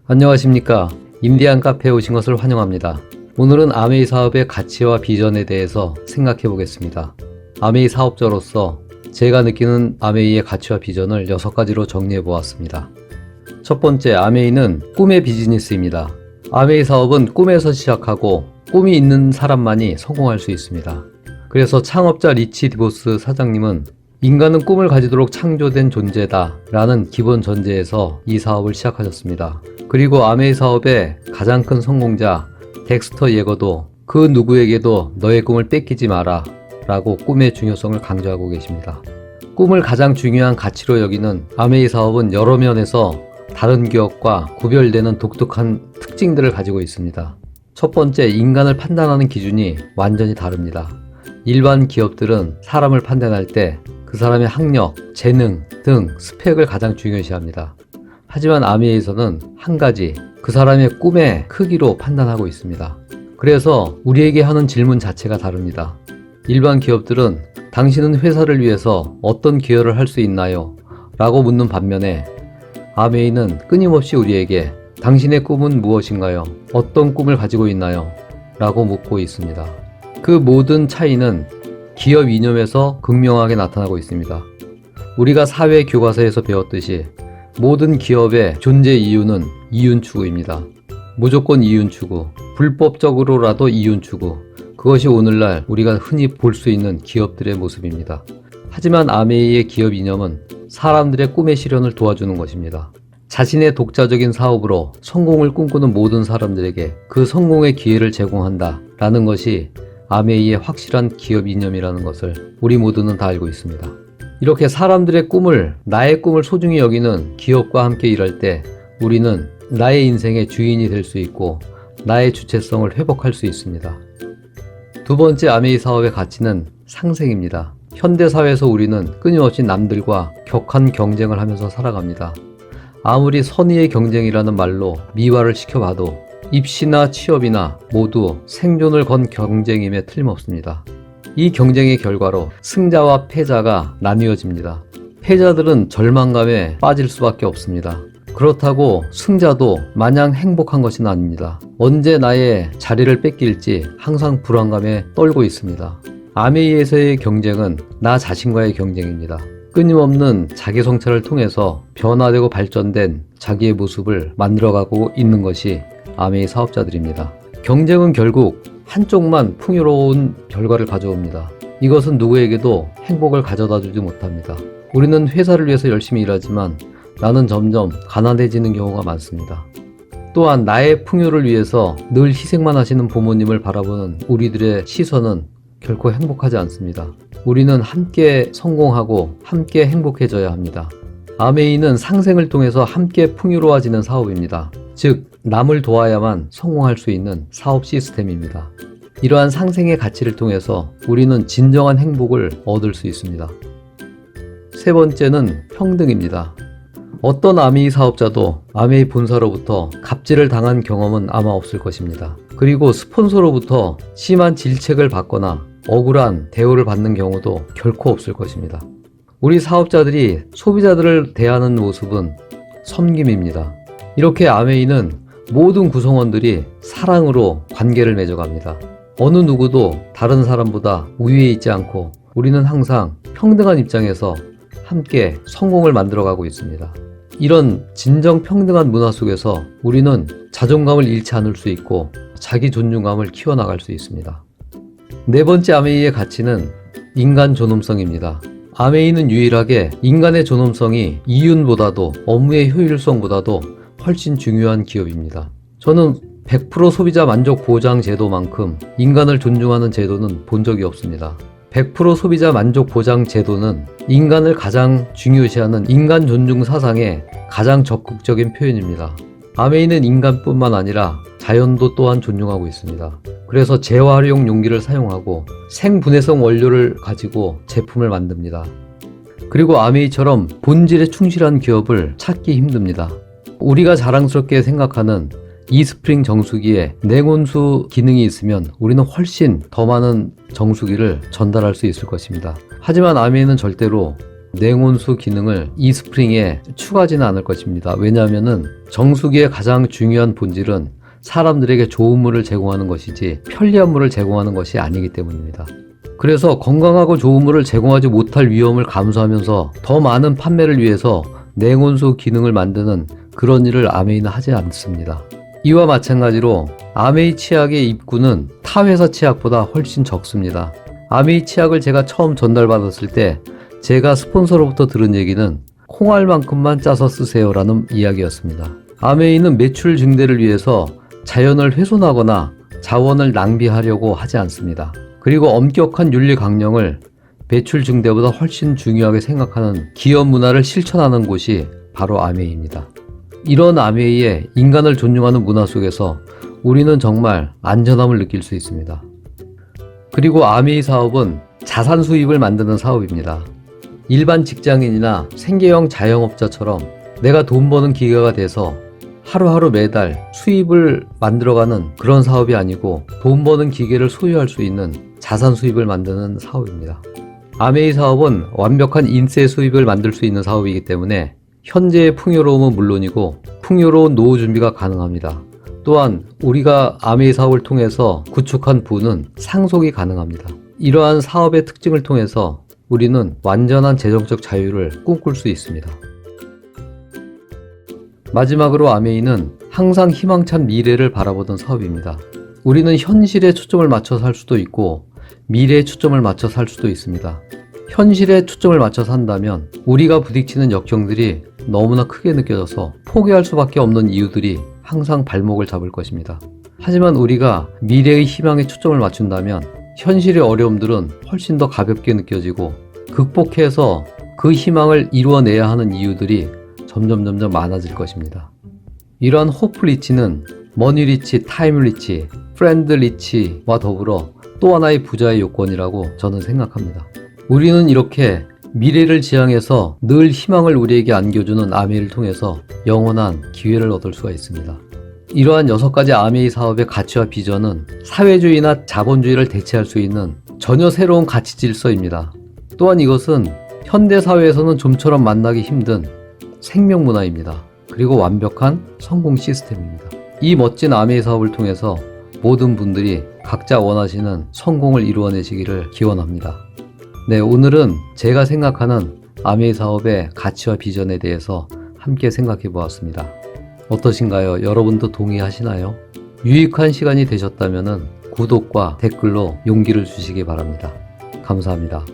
안녕하십니까. 인디안 카페에 오신 것을 환영합니다. 오늘은 아메이 사업의 가치와 비전에 대해서 생각해 보겠습니다. 아메이 사업자로서 제가 느끼는 아메이의 가치와 비전을 6가지로 정리해 보았습니다. 첫 번째, 아메이는 꿈의 비즈니스입니다. 아메이 사업은 꿈에서 시작하고 꿈이 있는 사람만이 성공할 수 있습니다. 그래서 창업자 리치 디보스 사장님은 인간은 꿈을 가지도록 창조된 존재다 라는 기본 전제에서 이 사업을 시작하셨습니다. 그리고 아메이 사업의 가장 큰 성공자 덱스터 예거도 그 누구에게도 너의 꿈을 뺏기지 마라 라고 꿈의 중요성을 강조하고 계십니다. 꿈을 가장 중요한 가치로 여기는 아메이 사업은 여러 면에서 다른 기업과 구별되는 독특한 특징들을 가지고 있습니다. 첫 번째, 인간을 판단하는 기준이 완전히 다릅니다. 일반 기업들은 사람을 판단할 때 그 사람의 학력, 재능 등 스펙을 가장 중요시합니다. 하지만 아메이에서는 한 가지, 그 사람의 꿈의 크기로 판단하고 있습니다. 그래서 우리에게 하는 질문 자체가 다릅니다. 일반 기업들은 당신은 회사를 위해서 어떤 기여를 할 수 있나요? 라고 묻는 반면에 아메이는 끊임없이 우리에게 당신의 꿈은 무엇인가요? 어떤 꿈을 가지고 있나요? 라고 묻고 있습니다. 그 모든 차이는 기업 이념에서 극명하게 나타나고 있습니다. 우리가 사회 교과서에서 배웠듯이 모든 기업의 존재 이유는 이윤 추구입니다. 무조건 이윤 추구, 불법적으로라도 이윤 추구, 그것이 오늘날 우리가 흔히 볼 수 있는 기업들의 모습입니다. 하지만 아메이의 기업 이념은 사람들의 꿈의 실현을 도와주는 것입니다. 자신의 독자적인 사업으로 성공을 꿈꾸는 모든 사람들에게 그 성공의 기회를 제공한다 라는 것이 아메이의 확실한 기업 이념이라는 것을 우리 모두는 다 알고 있습니다. 이렇게 사람들의 꿈을, 나의 꿈을 소중히 여기는 기업과 함께 일할 때 우리는 나의 인생의 주인이 될 수 있고 나의 주체성을 회복할 수 있습니다. 두 번째, 아메이 사업의 가치는 상생입니다. 현대사회에서 우리는 끊임없이 남들과 격한 경쟁을 하면서 살아갑니다. 아무리 선의의 경쟁이라는 말로 미화를 시켜봐도 입시나 취업이나 모두 생존을 건 경쟁임에 틀림없습니다. 이 경쟁의 결과로 승자와 패자가 나뉘어집니다. 패자들은 절망감에 빠질 수밖에 없습니다. 그렇다고 승자도 마냥 행복한 것은 아닙니다. 언제 나의 자리를 뺏길지 항상 불안감에 떨고 있습니다. 아메이에서의 경쟁은 나 자신과의 경쟁입니다. 끊임없는 자기 성찰을 통해서 변화되고 발전된 자기의 모습을 만들어가고 있는 것이 아메이 사업자들입니다. 경쟁은 결국 한쪽만 풍요로운 결과를 가져옵니다. 이것은 누구에게도 행복을 가져다 주지 못합니다. 우리는 회사를 위해서 열심히 일하지만 나는 점점 가난해지는 경우가 많습니다. 또한 나의 풍요를 위해서 늘 희생만 하시는 부모님을 바라보는 우리들의 시선은 결코 행복하지 않습니다. 우리는 함께 성공하고 함께 행복해져야 합니다. 아메이는 상생을 통해서 함께 풍요로워지는 사업입니다. 즉, 남을 도와야만 성공할 수 있는 사업 시스템입니다. 이러한 상생의 가치를 통해서 우리는 진정한 행복을 얻을 수 있습니다. 세 번째는 평등입니다. 어떤 아메이 사업자도 아메이 본사로부터 갑질을 당한 경험은 아마 없을 것입니다. 그리고 스폰서로부터 심한 질책을 받거나 억울한 대우를 받는 경우도 결코 없을 것입니다. 우리 사업자들이 소비자들을 대하는 모습은 섬김입니다. 이렇게 아메이는 모든 구성원들이 사랑으로 관계를 맺어갑니다. 어느 누구도 다른 사람보다 우위에 있지 않고 우리는 항상 평등한 입장에서 함께 성공을 만들어가고 있습니다. 이런 진정 평등한 문화 속에서 우리는 자존감을 잃지 않을 수 있고 자기 존중감을 키워나갈 수 있습니다. 네 번째 아메이의 가치는 인간 존엄성입니다. 아메이는 유일하게 인간의 존엄성이 이윤보다도 업무의 효율성보다도 훨씬 중요한 기업입니다. 저는 100% 소비자 만족 보장 제도만큼 인간을 존중하는 제도는 본 적이 없습니다. 100% 소비자 만족 보장 제도는 인간을 가장 중요시하는 인간 존중 사상의 가장 적극적인 표현입니다. 아메이는 인간뿐만 아니라 자연도 또한 존중하고 있습니다. 그래서 재활용 용기를 사용하고 생분해성 원료를 가지고 제품을 만듭니다. 그리고 아메이처럼 본질에 충실한 기업을 찾기 힘듭니다. 우리가 자랑스럽게 생각하는 이스프링 정수기에 냉온수 기능이 있으면 우리는 훨씬 더 많은 정수기를 전달할 수 있을 것입니다. 하지만 아메이는 절대로 냉온수 기능을 e스프링에 추가하지는 않을 것입니다. 왜냐하면 정수기의 가장 중요한 본질은 사람들에게 좋은 물을 제공하는 것이지 편리한 물을 제공하는 것이 아니기 때문입니다. 그래서 건강하고 좋은 물을 제공하지 못할 위험을 감수하면서 더 많은 판매를 위해서 냉온수 기능을 만드는 그런 일을 아메이는 하지 않습니다. 이와 마찬가지로 아메이 치약의 입구는 타 회사 치약보다 훨씬 적습니다. 아메이 치약을 제가 처음 전달받았을 때 제가 스폰서로부터 들은 얘기는 콩알만큼만 짜서 쓰세요 라는 이야기였습니다. 아메이는 매출 증대를 위해서 자연을 훼손하거나 자원을 낭비하려고 하지 않습니다. 그리고 엄격한 윤리 강령을 매출 증대보다 훨씬 중요하게 생각하는 기업 문화를 실천하는 곳이 바로 아메이입니다. 이런 아메이의 인간을 존중하는 문화 속에서 우리는 정말 안전함을 느낄 수 있습니다. 그리고 아메이 사업은 자산 수입을 만드는 사업입니다. 일반 직장인이나 생계형 자영업자처럼 내가 돈 버는 기계가 돼서 하루하루 매달 수입을 만들어가는 그런 사업이 아니고 돈 버는 기계를 소유할 수 있는 자산 수입을 만드는 사업입니다. 아메이 사업은 완벽한 인세 수입을 만들 수 있는 사업이기 때문에 현재의 풍요로움은 물론이고 풍요로운 노후 준비가 가능합니다. 또한 우리가 아메이 사업을 통해서 구축한 부는 상속이 가능합니다. 이러한 사업의 특징을 통해서 우리는 완전한 재정적 자유를 꿈꿀 수 있습니다. 마지막으로 아메이는 항상 희망찬 미래를 바라보던 사업입니다. 우리는 현실에 초점을 맞춰 살 수도 있고 미래에 초점을 맞춰 살 수도 있습니다. 현실에 초점을 맞춰 산다면 우리가 부딪히는 역경들이 너무나 크게 느껴져서 포기할 수밖에 없는 이유들이 항상 발목을 잡을 것입니다. 하지만 우리가 미래의 희망에 초점을 맞춘다면 현실의 어려움들은 훨씬 더 가볍게 느껴지고 극복해서 그 희망을 이루어내야 하는 이유들이 점점 많아질 것입니다. 이러한 호프 리치는 머니 리치, 타임 리치, 프렌드 리치와 더불어 또 하나의 부자의 요건이라고 저는 생각합니다. 우리는 이렇게 미래를 지향해서 늘 희망을 우리에게 안겨주는 아메이를 통해서 영원한 기회를 얻을 수가 있습니다. 이러한 6가지 아메이 사업의 가치와 비전은 사회주의나 자본주의를 대체할 수 있는 전혀 새로운 가치 질서입니다. 또한 이것은 현대사회에서는 좀처럼 만나기 힘든 생명문화입니다. 그리고 완벽한 성공 시스템입니다. 이 멋진 아메이 사업을 통해서 모든 분들이 각자 원하시는 성공을 이루어내시기를 기원합니다. 네, 오늘은 제가 생각하는 아메이 사업의 가치와 비전에 대해서 함께 생각해 보았습니다. 어떠신가요? 여러분도 동의하시나요? 유익한 시간이 되셨다면 구독과 댓글로 용기를 주시기 바랍니다. 감사합니다.